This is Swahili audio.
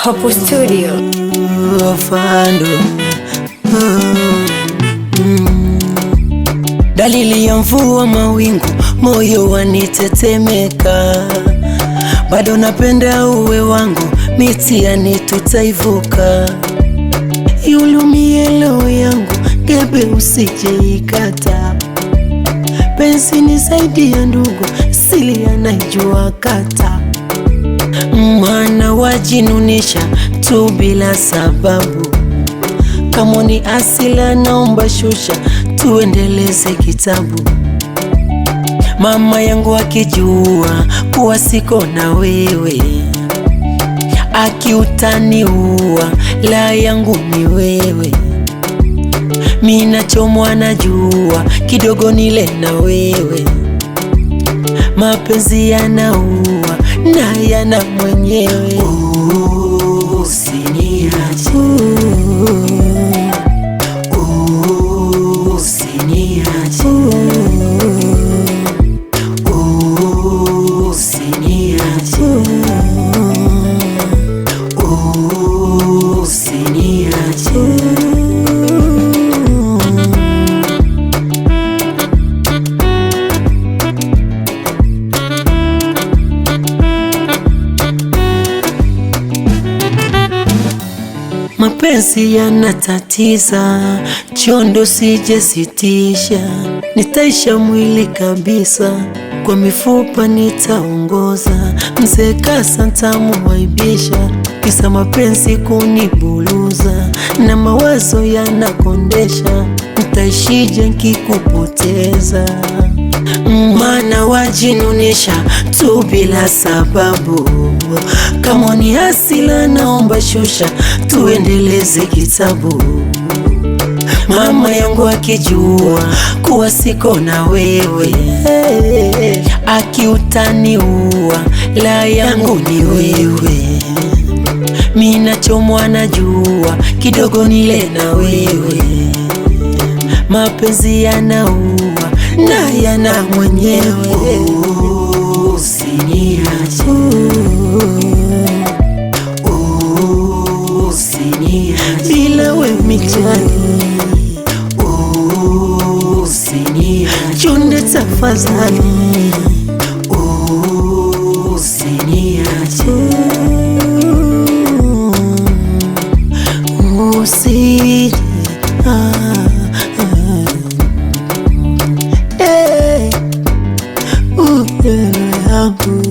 Hapo studio Fando. Dalili ya mvua mawingu, moyo wanitetemeka. Bado napenda uwe wangu, mitihani tutaivuka. Iulumie roho yangu, gebe usije ikata. Penzi ni zaidi ya ndugu, sili anaijua kata. Mwana wajinunisha tu bila sababu. Kama ni asila naomba shusha, tuendeleze kitabu. Mama yangu akijua kuwa siko na wewe, akiutaniua la yangu ni wewe. Mina chomwa na jua kidogo nile na wewe. Mapenzi yanaua na yana mwenyewe. Usiniache, usiniache, usiniache, usiniache. Mapenzi yanatatiza, chondo sije sitisha. Nitaisha mwili kabisa, kwa mifupa nitaongoza. Mzee kasa ntamuwaibisha, kisa mapenzi kunibuluza. Na mawazo yanakondesha, nitaishije nkikupoteza. Mana wajinunisha tu bila sababu. Kama ni hasila naomba shusha, tuendeleze kitabu. Mama yangu akijua kuwa siko na wewe, akiutaniua la yangu ni wewe. Mina chomwa na jua kidogo nile na wewe. Mapenzi yanaua na yana mwenyewe. Usiniache, usiniache, bila we mitihani. Usiniache, chonde tafadhali. Usiniache, usije yangu.